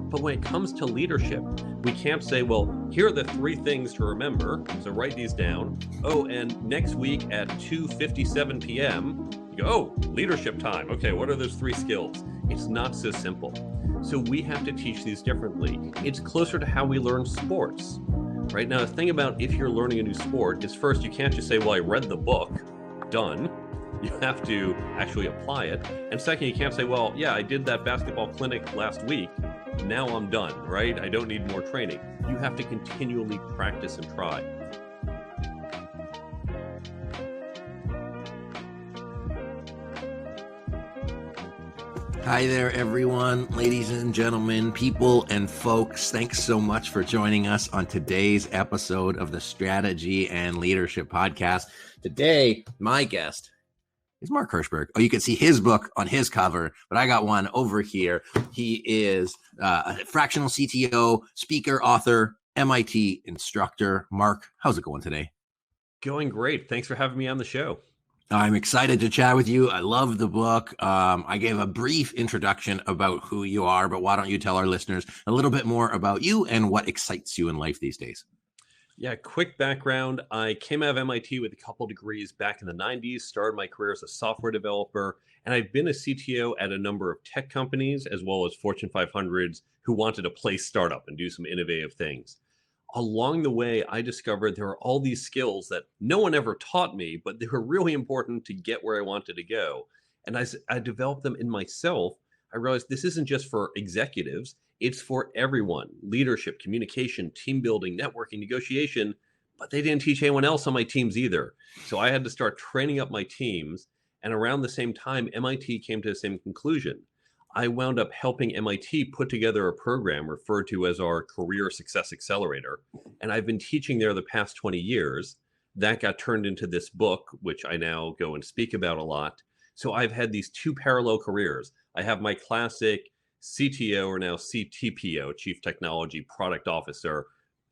But when it comes to leadership, we can't say, well, here are the 3 things to remember. So write these down. Oh, and next week at 2:57 p.m., you go, oh, leadership time. Okay, what are those 3 skills? It's not so simple. So we have to teach these differently. It's closer to how we learn sports. Right now, the thing about if you're learning a new sport is first, you can't just say, well, I read the book, done. You have to actually apply it. And second, you can't say, well, yeah, I did that basketball clinic last week. Now I'm done, right? I don't need more training. You have to continually practice and try. Hi there, everyone, ladies and gentlemen, people and folks. Thanks so much for joining us on today's episode of the Strategy and Leadership Podcast. Today, my guest is Mark Herschberg. Oh, you can see his book on his cover, but I got one over here. He is a fractional CTO, speaker, author, MIT instructor. Mark, how's it going today? Going great. Thanks for having me on the show. I'm excited to chat with you. I love the book. I gave a brief introduction about who you are, but why don't you tell our listeners a little bit more about you and what excites you in life these days? Yeah, quick background. I came out of MIT with a couple degrees back in the 90s, started my career as a software developer, and I've been a CTO at a number of tech companies as well as Fortune 500s who wanted to play startup and do some innovative things. Along the way, I discovered there are all these skills that no one ever taught me, but they were really important to get where I wanted to go. And as I developed them in myself, I realized this isn't just for executives, it's for everyone. Leadership, communication, team building, networking, negotiation, but they didn't teach anyone else on my teams either. So I had to start training up my teams. And around the same time, MIT came to the same conclusion. I wound up helping MIT put together a program referred to as our Career Success Accelerator. And I've been teaching there the past 20 years. That got turned into this book, which I now go and speak about a lot. So I've had these 2 parallel careers. I have my classic CTO, or now CTPO, Chief Technology Product Officer,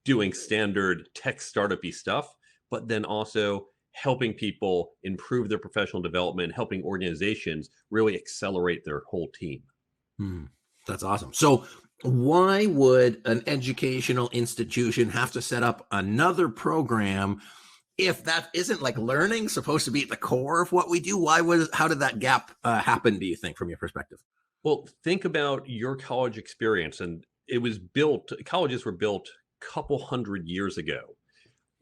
doing standard tech startup-y stuff, but then also helping people improve their professional development, helping organizations really accelerate their whole team. That's awesome. So why would an educational institution have to set up another program if that isn't like learning supposed to be at the core of what we do? How did that gap happen, do you think, from your perspective? Well, think about your college experience. And colleges were built a couple hundred years ago.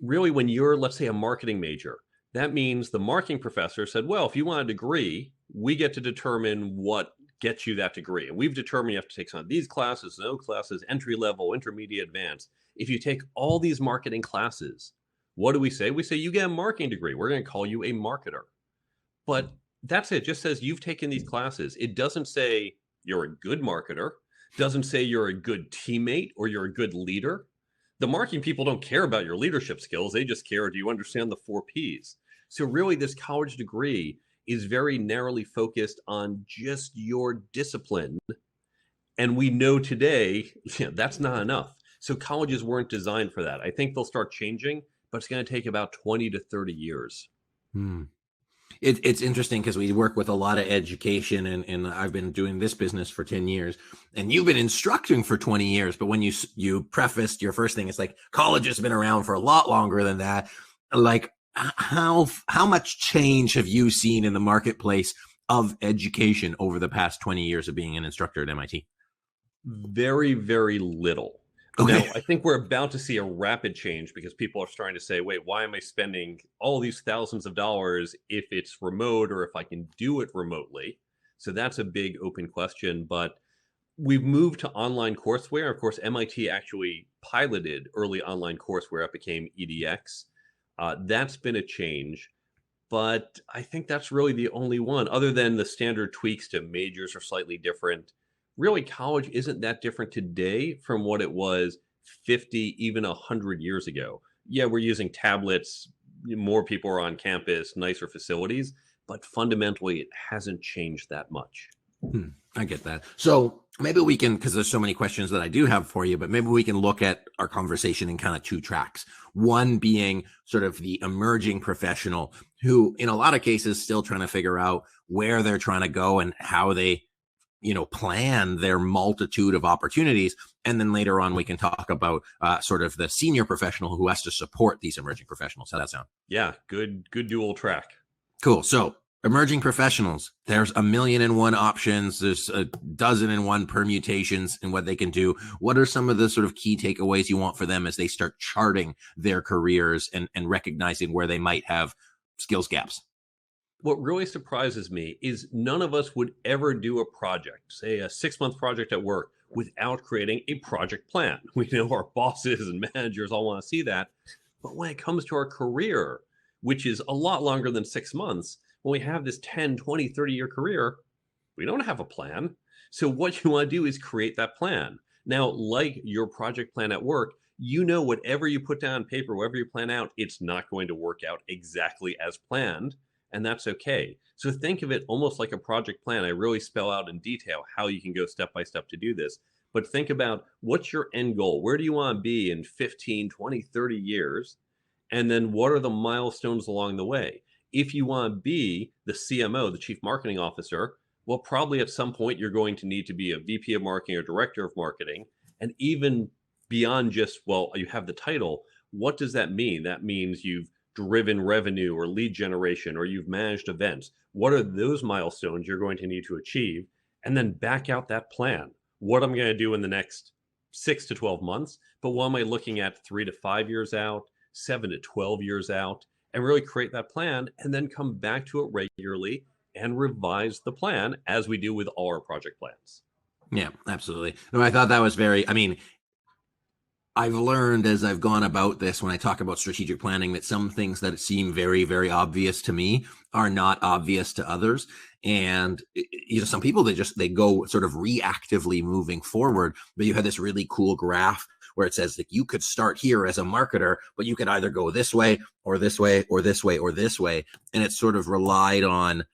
Really, when you're, let's say, a marketing major, that means the marketing professor said, well, if you want a degree, we get to determine what gets you that degree. And we've determined you have to take some of these classes, no classes, entry level, intermediate, advanced. If you take all these marketing classes, what do we say? We say you get a marketing degree. We're going to call you a marketer. But that's it. It just says you've taken these classes. It doesn't say you're a good marketer. Doesn't say you're a good teammate or you're a good leader. The marketing people don't care about your leadership skills. They just care, do you understand the 4 Ps? So really, this college degree is very narrowly focused on just your discipline. And we know today, that's not enough. So colleges weren't designed for that. I think they'll start changing, but it's going to take about 20 to 30 years. It's interesting because we work with a lot of education, and I've been doing this business for 10 years, and you've been instructing for 20 years. But when you prefaced your first thing, it's like college has been around for a lot longer than that. Like, how much change have you seen in the marketplace of education over the past 20 years of being an instructor at MIT? Very, very little. Okay. Now, I think we're about to see a rapid change because people are starting to say, wait, why am I spending all these thousands of dollars if it's remote or if I can do it remotely? So that's a big open question. But we've moved to online courseware. Of course, MIT actually piloted early online courseware. It became EDX. That's been a change. But I think that's really the only one, other than the standard tweaks to majors are slightly different. Really, college isn't that different today from what it was 50, even 100 years ago. Yeah, we're using tablets, more people are on campus, nicer facilities, but fundamentally, it hasn't changed that much. I get that. So maybe we can, because there's so many questions that I do have for you, but maybe we can look at our conversation in kind of 2 tracks. One being sort of the emerging professional who, in a lot of cases, still trying to figure out where they're trying to go and how they plan their multitude of opportunities. And then later on, we can talk about sort of the senior professional who has to support these emerging professionals. How's that sound? Yeah, good dual track. Cool. So emerging professionals, there's 1,000,001 options. There's 12 permutations in what they can do. What are some of the sort of key takeaways you want for them as they start charting their careers and recognizing where they might have skills gaps? What really surprises me is none of us would ever do a project, say a 6-month project at work, without creating a project plan. We know our bosses and managers all want to see that. But when it comes to our career, which is a lot longer than 6 months, when we have this 10, 20, 30-year career, we don't have a plan. So what you want to do is create that plan. Now, like your project plan at work, whatever you put down on paper, whatever you plan out, it's not going to work out exactly as planned. And that's okay. So think of it almost like a project plan. I really spell out in detail how you can go step by step to do this. But think about what's your end goal? Where do you want to be in 15, 20, 30 years? And then what are the milestones along the way? If you want to be the CMO, the Chief Marketing Officer, well, probably at some point you're going to need to be a VP of Marketing or Director of Marketing. And even beyond just, well, you have the title, what does that mean? That means you've driven revenue or lead generation, or you've managed events. What are those milestones you're going to need to achieve? And then back out that plan. What I'm going to do in the next 6 to 12 months, but what am I looking at 3 to 5 years out, 7 to 12 years out, and really create that plan and then come back to it regularly and revise the plan as we do with all our project plans. Yeah, absolutely. No, I thought that was I've learned as I've gone about this, when I talk about strategic planning, that some things that seem very, very obvious to me are not obvious to others. And some people, they go sort of reactively moving forward. But you have this really cool graph where it says that you could start here as a marketer, but you could either go this way or this way or this way or this way. And it's sort of relied on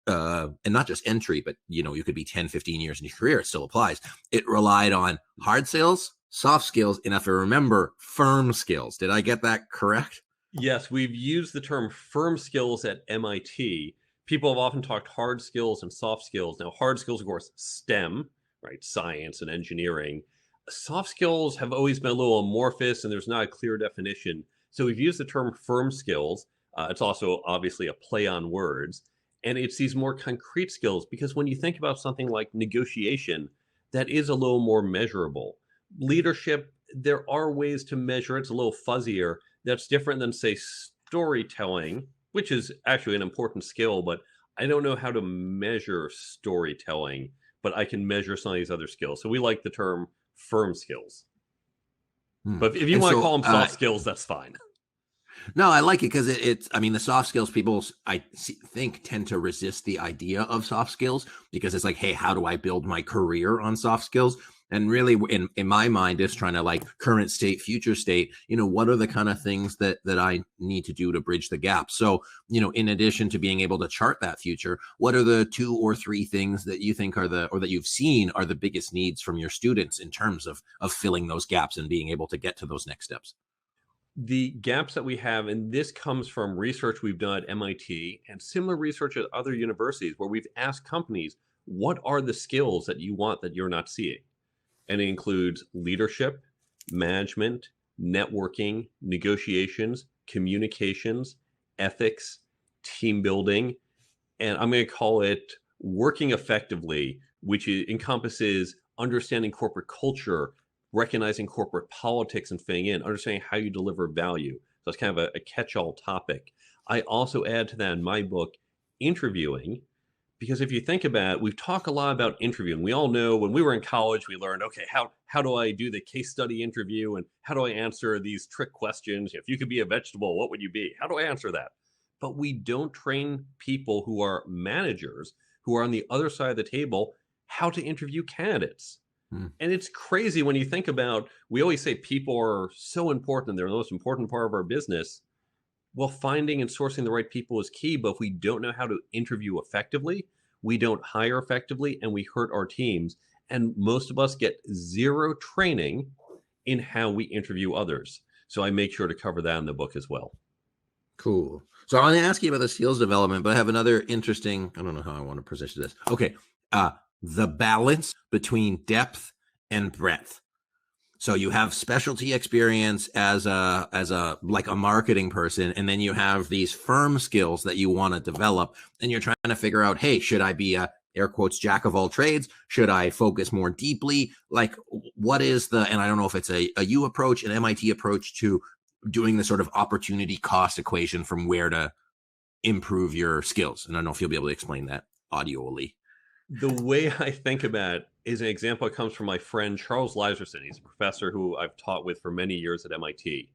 and not just entry, but you could be 10, 15 years in your career, it still applies. It relied on hard skills, soft skills, and if I remember, firm skills. Did I get that correct? Yes, we've used the term firm skills at MIT. People have often talked hard skills and soft skills. Now, hard skills, of course, STEM, right? Science and engineering. Soft skills have always been a little amorphous and there's not a clear definition. So we've used the term firm skills. It's also obviously a play on words. And it's these more concrete skills, because when you think about something like negotiation, that is a little more measurable. Leadership, there are ways to measure. It's a little fuzzier. That's different than, say, storytelling, which is actually an important skill, but I don't know how to measure storytelling, but I can measure some of these other skills. So we like the term firm skills. But if you want to call them soft skills, that's fine. No, I like it because the soft skills people, I think, tend to resist the idea of soft skills because it's like, hey, how do I build my career on soft skills? And really, in my mind, it's trying to like current state, future state, what are the kind of things that I need to do to bridge the gap? So, in addition to being able to chart that future, what are the 2 or 3 things that you think or that you've seen are the biggest needs from your students in terms of filling those gaps and being able to get to those next steps? The gaps that we have, and this comes from research we've done at MIT and similar research at other universities, where we've asked companies, what are the skills that you want that you're not seeing? And it includes leadership, management, networking, negotiations, communications, ethics, team building, and I'm going to call it working effectively, which encompasses understanding corporate culture, recognizing corporate politics and fitting in, understanding how you deliver value. So it's kind of a catch-all topic. I also add to that in my book, interviewing, because if you think about it, we've talked a lot about interviewing. We all know when we were in college, we learned, okay, how do I do the case study interview and how do I answer these trick questions? If you could be a vegetable, what would you be? How do I answer that? But we don't train people who are managers, who are on the other side of the table, how to interview candidates. And it's crazy when you think about, we always say people are so important. They're the most important part of our business. Well, finding and sourcing the right people is key. But if we don't know how to interview effectively, we don't hire effectively, and we hurt our teams. And most of us get zero training in how we interview others. So I make sure to cover that in the book as well. Cool. So I want to ask you about the skills development, but I have another interesting, I don't know how I want to position this. Okay. the balance between depth and breadth. So you have specialty experience as a like a marketing person, and then you have these firm skills that you want to develop, and you're trying to figure out, hey, should I be a air quotes jack of all trades? Should I focus more deeply? Like, what is the, and I don't know if it's a U approach, an MIT approach to doing the sort of opportunity cost equation from where to improve your skills. And I don't know if you'll be able to explain that audioly. The way I think about it is an example that comes from my friend Charles Liserson. He's a professor who I've taught with for many years at MIT.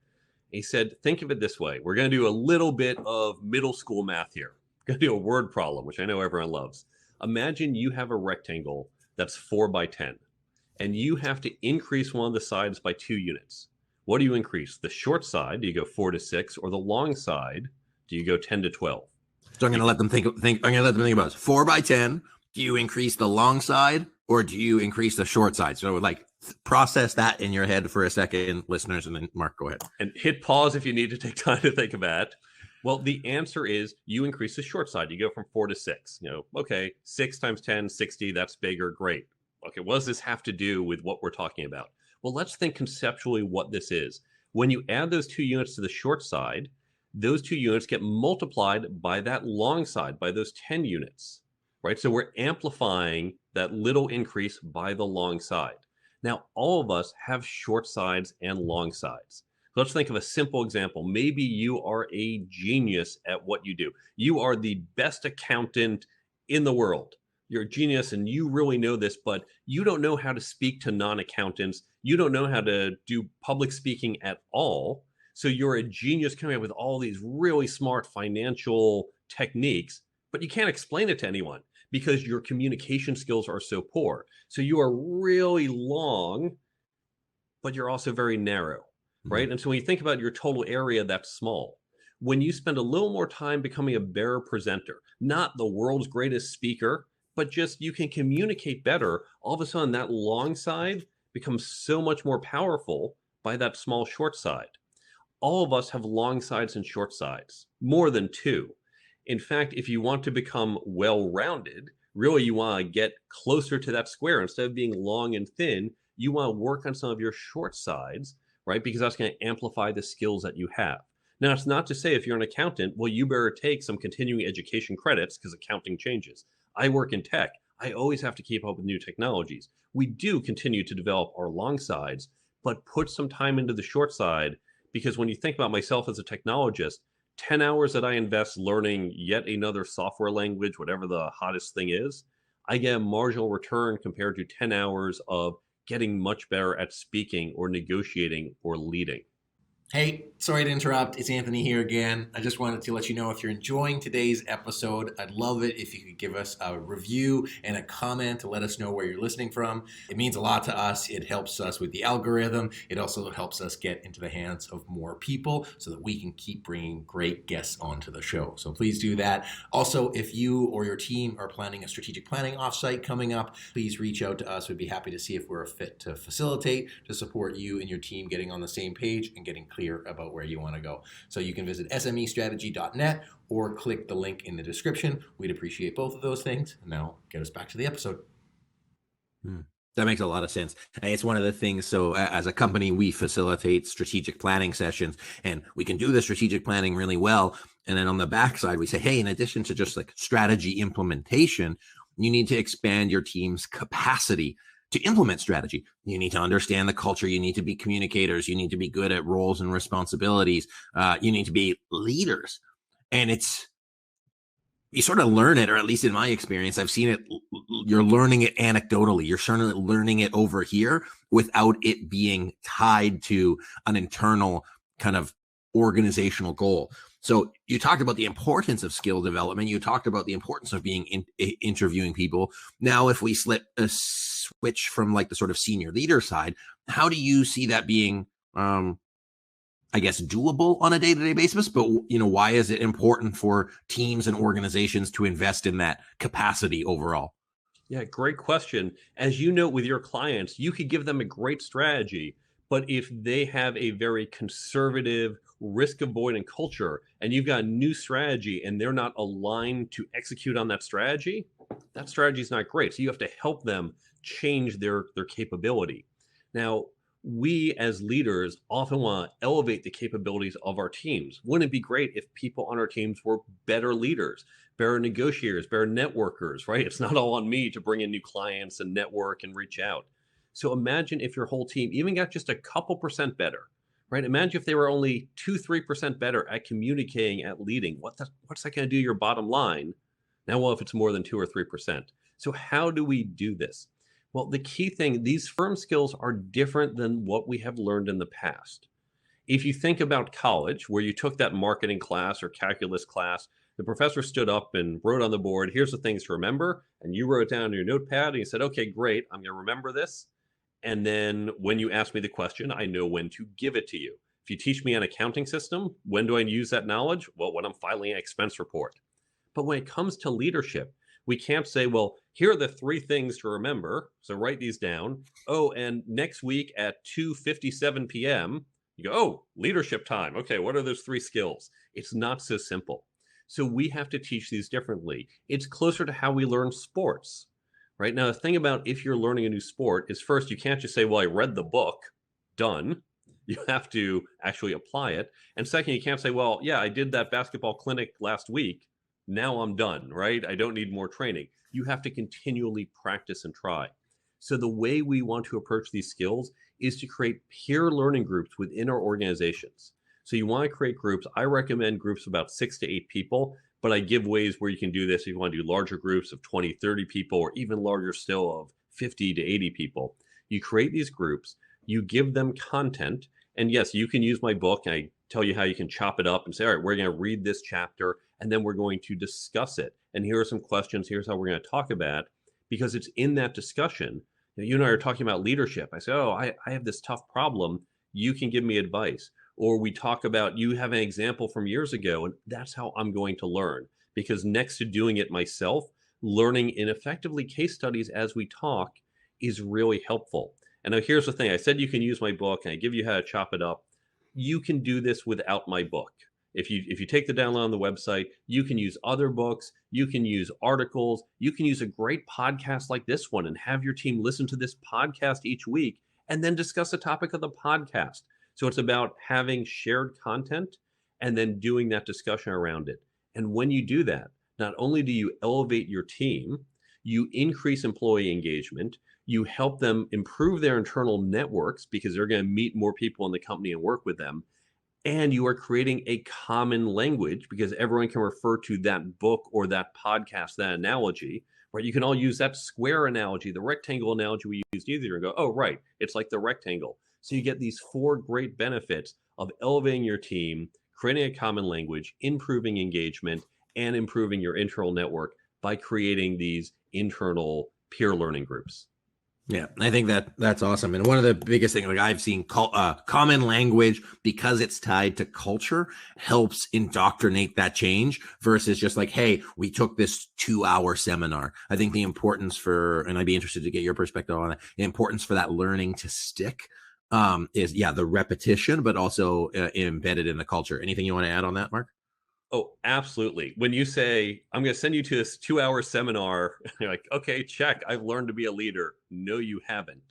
He said, think of it this way. We're going to do a little bit of middle school math here. We're going to do a word problem, which I know everyone loves. Imagine you have a rectangle that's 4 by 10, and you have to increase one of the sides by 2 units. What do you increase? The short side, do you go 4 to 6, or the long side, do you go 10 to 12? So I'm going to let them think. I'm going to let them think about this. 4 by 10. Do you increase the long side or do you increase the short side? So like process that in your head for a second, listeners, and then Mark, go ahead. And hit pause if you need to take time to think about it. Well, the answer is you increase the short side. You go from 4 to 6. Okay, 6 times 10, 60, that's bigger, great. Okay, what does this have to do with what we're talking about? Well, let's think conceptually what this is. When you add those 2 units to the short side, those 2 units get multiplied by that long side, by those 10 units. Right? So we're amplifying that little increase by the long side. Now, all of us have short sides and long sides. So let's think of a simple example. Maybe you are a genius at what you do. You are the best accountant in the world. You're a genius and you really know this, but you don't know how to speak to non-accountants. You don't know how to do public speaking at all. So you're a genius coming up with all these really smart financial techniques, but you can't explain it to anyone because your communication skills are so poor. So you are really long, but you're also very narrow, right? Mm-hmm. And so when you think about your total area, that's small. When you spend a little more time becoming a better presenter, not the world's greatest speaker, but just you can communicate better, all of a sudden that long side becomes so much more powerful by that small short side. All of us have long sides and short sides, more than 2. In fact, if you want to become well-rounded, really you want to get closer to that square. Instead of being long and thin, you want to work on some of your short sides, right? Because that's going to amplify the skills that you have. Now, it's not to say if you're an accountant, well, you better take some continuing education credits because accounting changes. I work in tech. I always have to keep up with new technologies. We do continue to develop our long sides, but put some time into the short side, because when you think about myself as a technologist, 10 hours that I invest learning yet another software language, whatever the hottest thing is, I get a marginal return compared to 10 hours of getting much better at speaking or negotiating or leading. Hey, sorry to interrupt. It's Anthony here again. I just wanted to let you know if you're enjoying today's episode, I'd love it if you could give us a review and a comment to let us know where you're listening from. It means a lot to us. It helps us with the algorithm. It also helps us get into the hands of more people so that we can keep bringing great guests onto the show. So please do that. Also, if you or your team are planning a strategic planning offsite coming up, please reach out to us. We'd be happy to see if we're a fit to facilitate, to support you and your team getting on the same page and getting clear about where you want to go. So you can visit smestrategy.net or click the link in the description. We'd appreciate both of those things. Now get us back to the episode. That makes a lot of sense. And it's one of the things. So as a company, we facilitate strategic planning sessions, and we can do the strategic planning really well. And then on the backside, we say, hey, in addition to just like strategy implementation, you need to expand your team's capacity to implement strategy. You need to understand the culture. You need to be communicators. You need to be good at roles and responsibilities. You need to be leaders. And you sort of learn it, or at least in my experience, I've seen it. You're learning it anecdotally. You're certainly learning it over here without it being tied to an internal kind of organizational goal. So you talked about the importance of skill development. You talked about the importance of interviewing people. Now, if we switch from like the sort of senior leader side, how do you see that being, I guess, doable on a day-to-day basis? But, why is it important for teams and organizations to invest in that capacity overall? Yeah, great question. As you know, with your clients, you could give them a great strategy, but if they have a very conservative, risk-avoidant culture, and you've got a new strategy and they're not aligned to execute on that strategy, that strategy is not great. So you have to help them change their capability. Now, we as leaders often want to elevate the capabilities of our teams. Wouldn't it be great if people on our teams were better leaders, better negotiators, better networkers, right? It's not all on me to bring in new clients and network and reach out. So imagine if your whole team even got just a couple percent better, right? Imagine if they were only 2-3% better at communicating, at leading. What's that going to do to your bottom line? Now, well, if it's more than 2 or 3%. So how do we do this? Well, the key thing, these firm skills are different than what we have learned in the past. If you think about college, where you took that marketing class or calculus class, the professor stood up and wrote on the board, here's the things to remember. And you wrote it down in your notepad and you said, okay, great, I'm going to remember this. And then when you ask me the question, I know when to give it to you. If you teach me an accounting system, when do I use that knowledge? Well, when I'm filing an expense report. But when it comes to leadership, we can't say, well, here are the 3 things to remember. So write these down. Oh, and next week at 2:57 p.m., you go, oh, leadership time. Okay, what are those 3 skills? It's not so simple. So we have to teach these differently. It's closer to how we learn sports. Right now, the thing about if you're learning a new sport is first, you can't just say, well, I read the book, done. You have to actually apply it. And second, you can't say, well, yeah, I did that basketball clinic last week. Now I'm done, right? I don't need more training. You have to continually practice and try. So the way we want to approach these skills is to create peer learning groups within our organizations. So you want to create groups. I recommend groups of about 6 to 8 people, but I give ways where you can do this if you want to do larger groups of 20, 30 people, or even larger still of 50 to 80 people. You create these groups, you give them content, and yes, you can use my book, and I tell you how you can chop it up and say, all right, we're going to read this chapter, and then we're going to discuss it. And here are some questions. Here's how we're going to talk about it, because it's in that discussion. You and I are talking about leadership. I say, oh, I have this tough problem. You can give me advice. Or we talk about, you have an example from years ago, and that's how I'm going to learn. Because next to doing it myself, learning in effectively case studies as we talk is really helpful. And now here's the thing. I said you can use my book, and I give you how to chop it up. You can do this without my book. If you take the download on the website, you can use other books, you can use articles, you can use a great podcast like this one and have your team listen to this podcast each week and then discuss the topic of the podcast. So it's about having shared content and then doing that discussion around it. And when you do that, not only do you elevate your team, you increase employee engagement, you help them improve their internal networks because they're going to meet more people in the company and work with them. And you are creating a common language because everyone can refer to that book or that podcast, that analogy, right? You can all use that square analogy, the rectangle analogy we used earlier, and go, oh, right, it's like the rectangle. So you get these 4 great benefits of elevating your team, creating a common language, improving engagement, and improving your internal network by creating these internal peer learning groups. Yeah, I think that's awesome. And one of the biggest things, like I've seen, common language, because it's tied to culture, helps indoctrinate that change versus just like, hey, we took this 2-hour seminar. I think the importance for, and I'd be interested to get your perspective on it, the importance for that learning to stick is, yeah, the repetition, but also embedded in the culture. Anything you want to add on that, Mark? Oh, absolutely. When you say, I'm going to send you to this 2-hour seminar, you're like, okay, check. I've learned to be a leader. No, you haven't.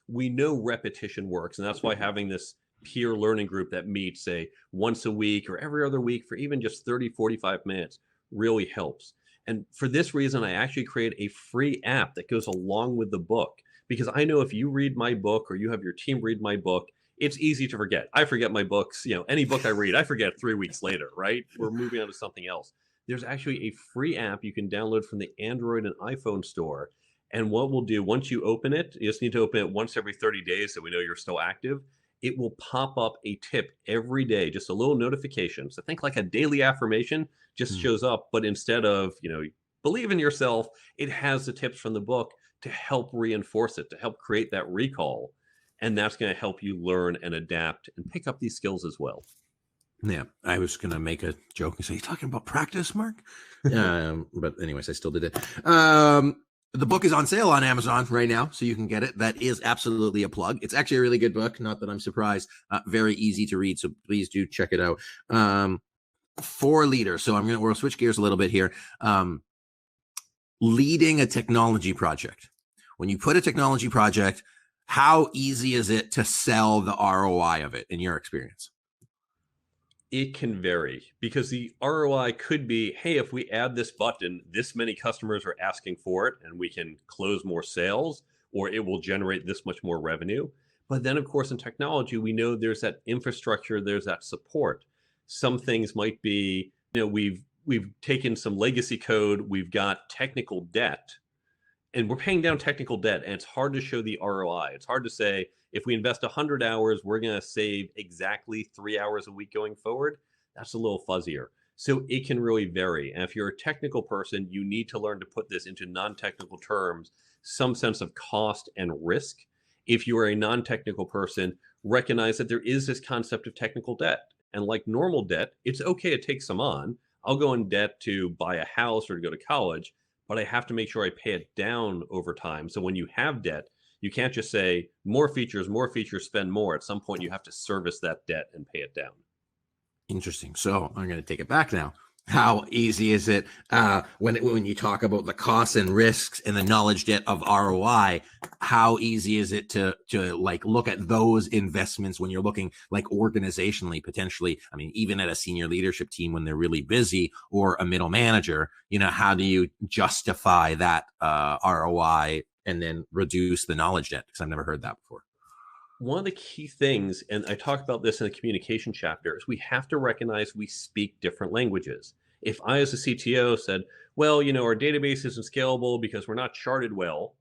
We know repetition works. And that's why having this peer learning group that meets, say, once a week or every other week for even just 30, 45 minutes really helps. And for this reason, I actually created a free app that goes along with the book. Because I know if you read my book or you have your team read my book, it's easy to forget. I forget my books. Any book I read, I forget 3 weeks later, right? We're moving on to something else. There's actually a free app you can download from the Android and iPhone store. And what we'll do, once you open it, you just need to open it once every 30 days so we know you're still active. It will pop up a tip every day, just a little notification. So think like a daily affirmation just shows up, but instead of, believe in yourself, it has the tips from the book to help reinforce it, to help create that recall. And that's going to help you learn and adapt and pick up these skills as well. Yeah, I was going to make a joke and say, you talking about practice, Mark? But anyways, I still did it. The book is on sale on Amazon right now, so you can get it. That is absolutely a plug. It's actually a really good book. Not that I'm surprised. Very easy to read, so please do check it out. For leaders, so we'll switch gears a little bit here. leading a technology project. When you put a technology project, how easy is it to sell the ROI of it in your experience? It can vary because the ROI could be, hey, if we add this button, this many customers are asking for it and we can close more sales, or it will generate this much more revenue. But then, of course, in technology, we know there's that infrastructure, there's that support. Some things might be, we've taken some legacy code, we've got technical debt, and we're paying down technical debt, and it's hard to show the ROI. It's hard to say, if we invest 100 hours, we're going to save exactly 3 hours a week going forward. That's a little fuzzier. So it can really vary. And if you're a technical person, you need to learn to put this into non-technical terms, some sense of cost and risk. If you are a non-technical person, recognize that there is this concept of technical debt. And like normal debt, it's okay to take some on. I'll go in debt to buy a house or to go to college, but I have to make sure I pay it down over time. So when you have debt, you can't just say more features, spend more. At some point, you have to service that debt and pay it down. Interesting. So I'm going to take it back now. How easy is it when you talk about the costs and risks and the knowledge debt of ROI? How easy is it to like look at those investments when you're looking like organizationally, potentially? I mean, even at a senior leadership team when they're really busy, or a middle manager, how do you justify that ROI and then reduce the knowledge debt? Because I've never heard that before. One of the key things, and I talk about this in the communication chapter, is we have to recognize we speak different languages. If I, as a CTO, said, well, our database isn't scalable because we're not sharded well,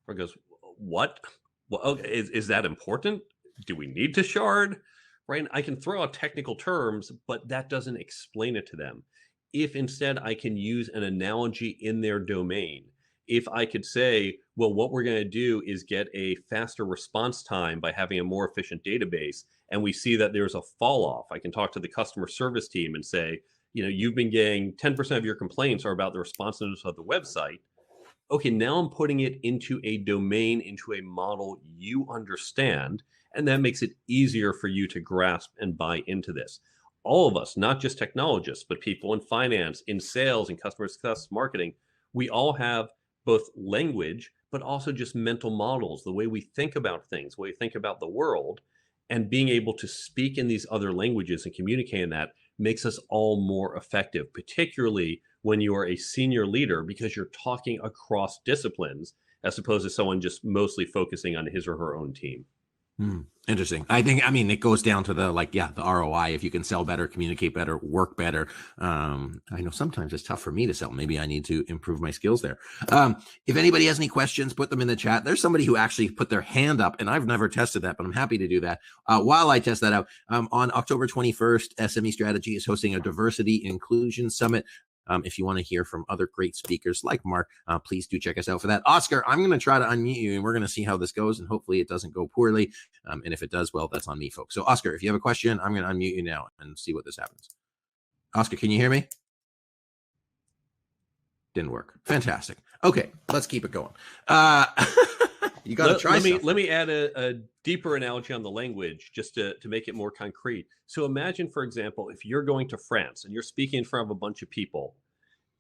or goes, what? Well, okay, is that important? Do we need to shard? Right? And I can throw out technical terms, but that doesn't explain it to them. If instead I can use an analogy in their domain, if I could say, well, what we're going to do is get a faster response time by having a more efficient database, and we see that there's a fall off, I can talk to the customer service team and say, you've been getting 10% of your complaints are about the responsiveness of the website. Okay, now I'm putting it into a domain, into a model you understand, and that makes it easier for you to grasp and buy into this. All of us, not just technologists, but people in finance, in sales, in customer success marketing, we all have both language, but also just mental models, the way we think about things, the way we think about the world, and being able to speak in these other languages and communicate in that makes us all more effective, particularly when you are a senior leader, because you're talking across disciplines as opposed to someone just mostly focusing on his or her own team. Interesting. I mean, it goes down to the ROI. If you can sell better, communicate better, work better. I know sometimes it's tough for me to sell. Maybe I need to improve my skills there. If anybody has any questions, put them in the chat. There's somebody who actually put their hand up, and I've never tested that, but I'm happy to do that. While I test that out, on October 21st, SME Strategy is hosting a diversity inclusion summit. If you want to hear from other great speakers like Mark, please do check us out for that. Oscar, I'm going to try to unmute you, and we're going to see how this goes, and hopefully it doesn't go poorly. And if it does, well, that's on me, folks. So, Oscar, if you have a question, I'm going to unmute you now and see what this happens. Oscar, can you hear me? Didn't work. Fantastic. Okay, let's keep it going. You got to try. Let me add a deeper analogy on the language just to make it more concrete. So imagine, for example, if you're going to France and you're speaking in front of a bunch of people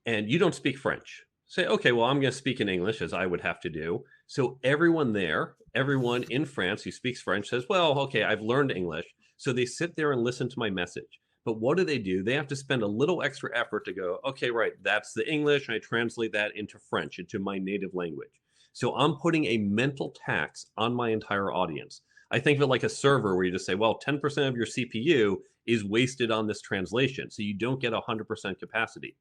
and you don't speak French. Say, okay, well, I'm going to speak in English, as I would have to do. So everyone in France who speaks French says, well, okay, I've learned English. So they sit there and listen to my message. But what do? They have to spend a little extra effort to go, okay, right, that's the English, and I translate that into French, into my native language. So I'm putting a mental tax on my entire audience. I think of it like a server where you just say, well, 10% of your CPU is wasted on this translation, so you don't get 100% capacity.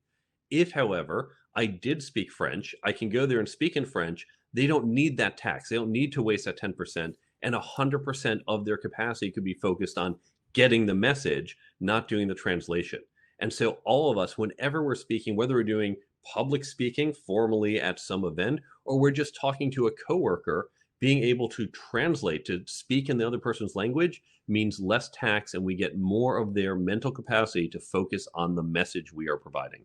If, however, I did speak French, I can go there and speak in French. They don't need that tax. They don't need to waste that 10%, and 100% of their capacity could be focused on getting the message, not doing the translation. And so all of us, whenever we're speaking, whether we're doing public speaking formally at some event, or we're just talking to a coworker, being able to translate, to speak in the other person's language, means less tax, and we get more of their mental capacity to focus on the message we are providing.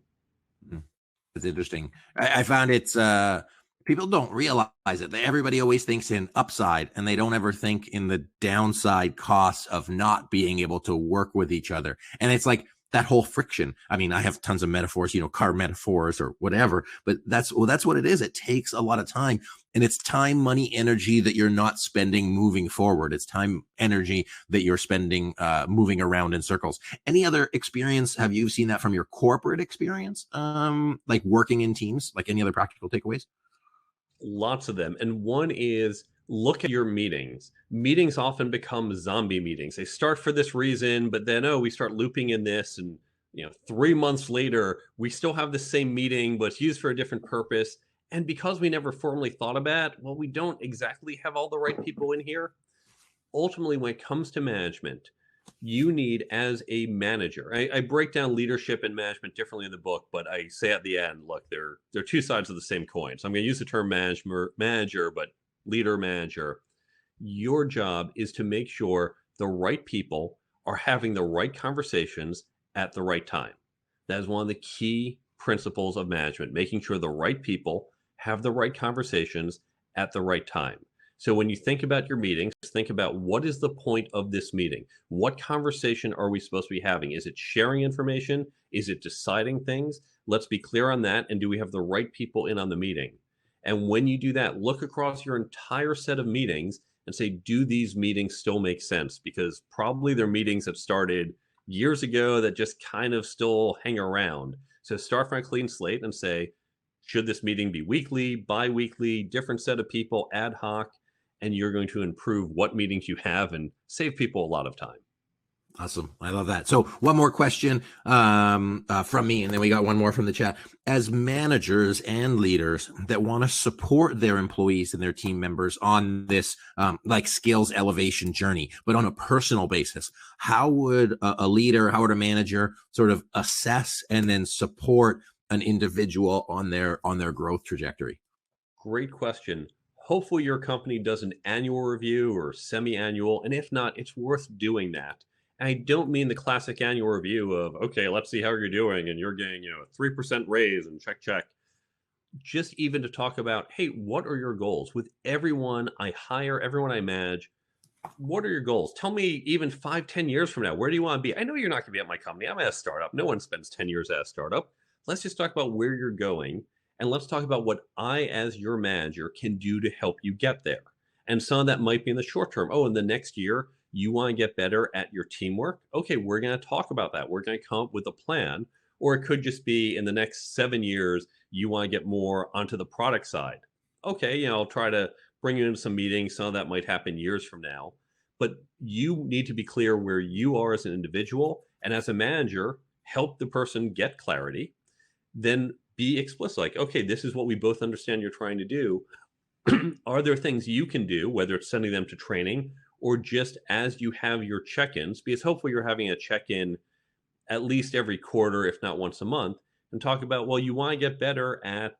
It's interesting. I found it's people don't realize it. Everybody always thinks in upside, and they don't ever think in the downside costs of not being able to work with each other. And it's like, that whole friction. I mean, I have tons of metaphors, car metaphors or whatever, but that's what it is. It takes a lot of time, and it's time, money, energy that you're not spending moving forward. It's time, energy that you're spending moving around in circles. Any other experience? Have you seen that from your corporate experience? Like working in teams, like any other practical takeaways? Lots of them. And one is look at your meetings. Meetings often become zombie meetings. They start for this reason, but then, oh, we start looping in this. And, 3 months later, we still have the same meeting, but it's used for a different purpose. And because we never formally thought about, well, we don't exactly have all the right people in here. Ultimately, when it comes to management, you need as a manager. I break down leadership and management differently in the book, but I say at the end, look, they're two sides of the same coin. So I'm going to use the term manager, but leader, manager. Your job is to make sure the right people are having the right conversations at the right time. That is one of the key principles of management, making sure the right people have the right conversations at the right time. So when you think about your meetings, think about what is the point of this meeting? What conversation are we supposed to be having? Is it sharing information? Is it deciding things? Let's be clear on that. And do we have the right people in on the meeting? And when you do that, look across your entire set of meetings and say, do these meetings still make sense? Because probably they're meetings that started years ago that just kind of still hang around. So start from a clean slate and say, should this meeting be weekly, bi-weekly, different set of people, ad hoc? And you're going to improve what meetings you have and save people a lot of time. Awesome. I love that. So one more question from me, and then we got one more from the chat. As managers and leaders that want to support their employees and their team members on this like skills elevation journey, but on a personal basis, how would a leader, how would a manager sort of assess and then support an individual on their growth trajectory? Great question. Hopefully your company does an annual review or semi-annual, and if not, it's worth doing that. I don't mean the classic annual review of, okay, let's see how you're doing, and you're getting, a 3% raise and check. Just even to talk about, hey, what are your goals? With everyone I hire, everyone I manage, what are your goals? Tell me even 5-10 years from now, where do you want to be? I know you're not going to be at my company. I'm at a startup. No one spends 10 years at a startup. Let's just talk about where you're going. And let's talk about what I, as your manager, can do to help you get there. And some of that might be in the short term. Oh, in the next year, you want to get better at your teamwork? Okay, we're going to talk about that. We're going to come up with a plan. Or it could just be in the next 7 years, you want to get more onto the product side. Okay, I'll try to bring you into some meetings. Some of that might happen years from now. But you need to be clear where you are as an individual. And as a manager, help the person get clarity. Then be explicit, like, okay, this is what we both understand you're trying to do. Are there things you can do, whether it's sending them to training or just as you have your check-ins, because hopefully you're having a check-in at least every quarter, if not once a month, and talk about, well, you want to get better at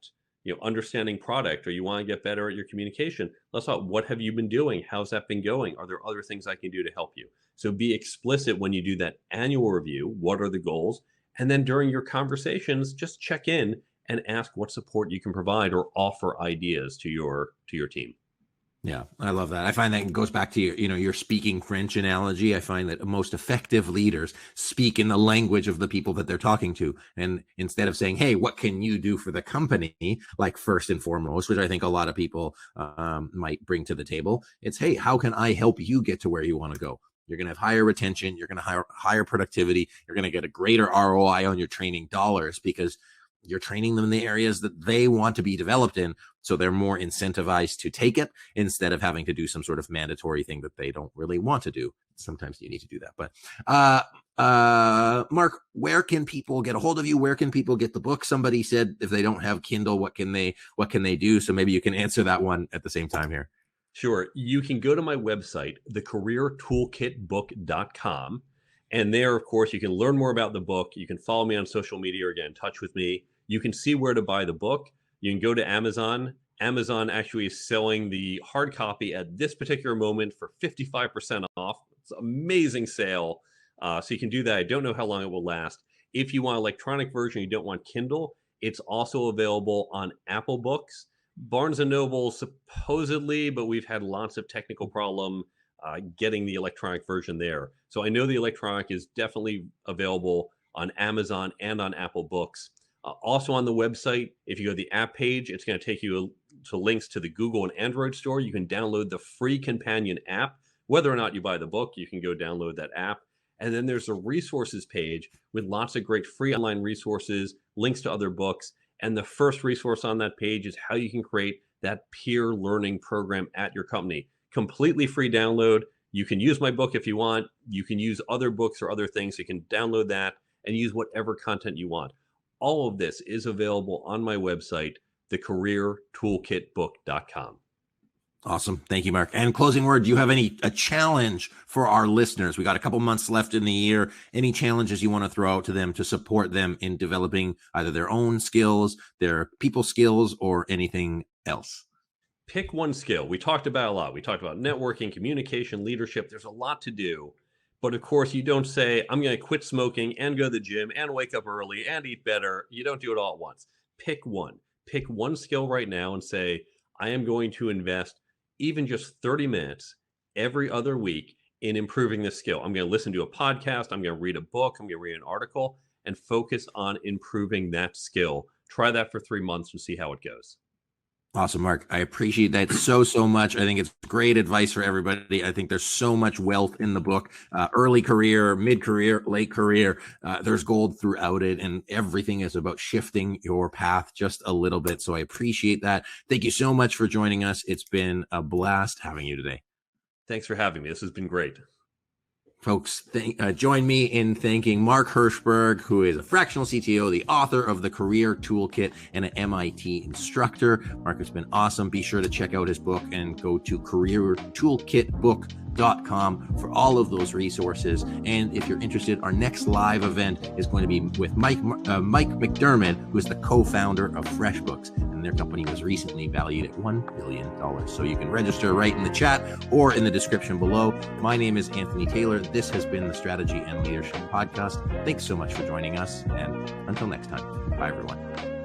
understanding product, or you want to get better at your communication. Let's talk, what have you been doing? How's that been going? Are there other things I can do to help you? So be explicit when you do that annual review. What are the goals? And then during your conversations, just check in and ask what support you can provide or offer ideas to your team. Yeah, I love that. I find that goes back to your speaking French analogy. I find that most effective leaders speak in the language of the people that they're talking to. And instead of saying, hey, what can you do for the company? Like first and foremost, which I think a lot of people might bring to the table. It's, hey, how can I help you get to where you want to go? You're going to have higher retention. You're going to have higher productivity. You're going to get a greater ROI on your training dollars because you're training them in the areas that they want to be developed in. So they're more incentivized to take it instead of having to do some sort of mandatory thing that they don't really want to do. Sometimes you need to do that. But Mark, where can people get a hold of you? Where can people get the book? Somebody said if they don't have Kindle, what can they do? So maybe you can answer that one at the same time here. Sure. You can go to my website, thecareertoolkitbook.com. And there, of course, you can learn more about the book. You can follow me on social media or get in touch with me. You can see where to buy the book. You can go to Amazon. Amazon actually is selling the hard copy at this particular moment for 55% off. It's an amazing sale. So you can do that. I don't know how long it will last. If you want an electronic version, you don't want Kindle, it's also available on Apple Books. Barnes & Noble supposedly, but we've had lots of technical problem getting the electronic version there. So I know the electronic is definitely available on Amazon and on Apple Books. Also on the website, if you go to the app page, it's going to take you to links to the Google and Android store. You can download the free companion app. Whether or not you buy the book, you can go download that app. And then there's a resources page with lots of great free online resources, links to other books. And the first resource on that page is how you can create that peer learning program at your company. Completely free download. You can use my book if you want. You can use other books or other things. You can download that and use whatever content you want. All of this is available on my website, thecareertoolkitbook.com. Awesome. Thank you, Mark. And closing word, do you have a challenge for our listeners? We got a couple months left in the year. Any challenges you want to throw out to them to support them in developing either their own skills, their people skills, or anything else? Pick one skill. We talked about a lot. We talked about networking, communication, leadership. There's a lot to do. But of course, you don't say, I'm going to quit smoking and go to the gym and wake up early and eat better. You don't do it all at once. Pick one. Pick one skill right now and say, I am going to invest even just 30 minutes every other week in improving this skill. I'm going to listen to a podcast. I'm going to read a book. I'm going to read an article and focus on improving that skill. Try that for 3 months and see how it goes. Awesome, Mark. I appreciate that so much. I think it's great advice for everybody. I think there's so much wealth in the book. Early career, mid-career, late career. There's gold throughout it, and everything is about shifting your path just a little bit. So I appreciate that. Thank you so much for joining us. It's been a blast having you today. Thanks for having me. This has been great. Folks, join me in thanking Mark Herschberg, who is a fractional CTO, the author of the Career Toolkit, and an MIT instructor. Mark, it's been awesome. Be sure to check out his book and go to careertoolkitbook.com for all of those resources. And if you're interested, our next live event is going to be with Mike McDermott, who is the co-founder of FreshBooks. And their company was recently valued at $1 billion. So you can register right in the chat or in the description below. My name is Anthony Taylor. This has been the Strategy and Leadership Podcast. Thanks so much for joining us. And until next time, bye everyone.